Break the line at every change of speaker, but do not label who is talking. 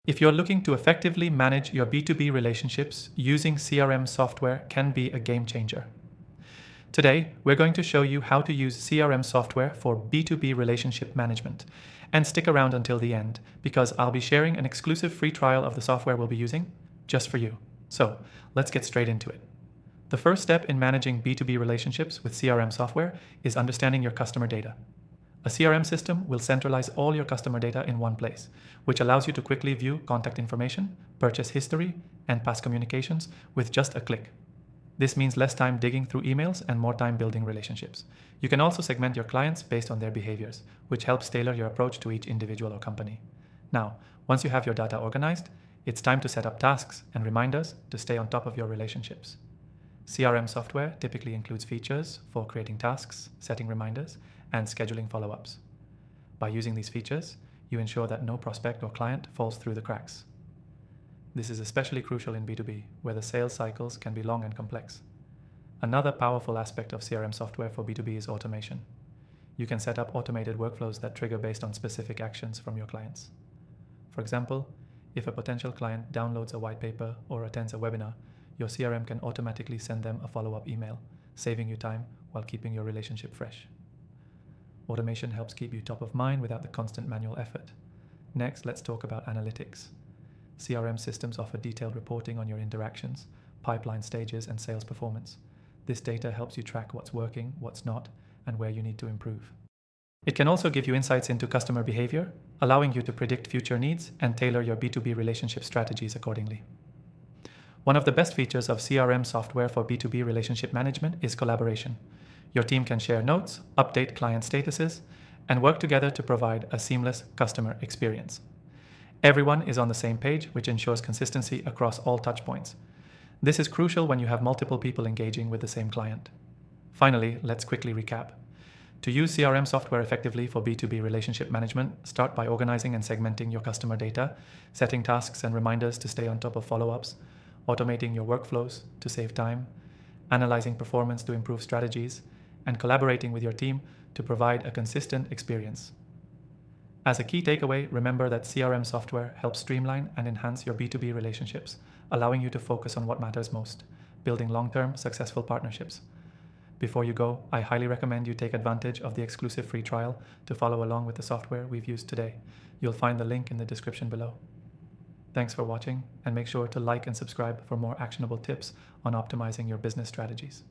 If you're looking to effectively manage your B2B relationships, using CRM software can be a game changer. Today, we're going to show you how to use CRM software for B2B relationship management. And stick around until the end, because I'll be sharing an exclusive free trial of the software we'll be using just for you. So, let's get straight into it. The first step in managing B2B relationships with CRM software is understanding your customer data. A CRM system will centralize all your customer data in one place, which allows you to quickly view contact information, purchase history, and past communications with just a click. This means less time digging through emails and more time building relationships. You can also segment your clients based on their behaviors, which helps tailor your approach to each individual or company. Now, once you have your data organized, it's time to set up tasks and reminders to stay on top of your relationships. CRM software typically includes features for creating tasks, setting reminders, and scheduling follow-ups. By using these features, you ensure that no prospect or client falls through the cracks. This is especially crucial in B2B, where the sales cycles can be long and complex. Another powerful aspect of CRM software for B2B is automation. You can set up automated workflows that trigger based on specific actions from your clients. For example, if a potential client downloads a white paper or attends a webinar, your CRM can automatically send them a follow-up email, saving you time while keeping your relationship fresh. Automation helps keep you top of mind without the constant manual effort. Next, let's talk about analytics. CRM systems offer detailed reporting on your interactions, pipeline stages, and sales performance. This data helps you track what's working, what's not, and where you need to improve. It can also give you insights into customer behavior, allowing you to predict future needs and tailor your B2B relationship strategies accordingly. One of the best features of CRM software for B2B relationship management is collaboration. Your team can share notes, update client statuses, and work together to provide a seamless customer experience. Everyone is on the same page, which ensures consistency across all touchpoints. This is crucial when you have multiple people engaging with the same client. Finally, let's quickly recap. To use CRM software effectively for B2B relationship management, start by organizing and segmenting your customer data, setting tasks and reminders to stay on top of follow-ups, automating your workflows to save time, analyzing performance to improve strategies, and collaborating with your team to provide a consistent experience. As a key takeaway, remember that CRM software helps streamline and enhance your B2B relationships, allowing you to focus on what matters most, building long-term, successful partnerships. Before you go, I highly recommend you take advantage of the exclusive free trial to follow along with the software we've used today. You'll find the link in the description below. Thanks for watching, and make sure to like and subscribe for more actionable tips on optimizing your business strategies.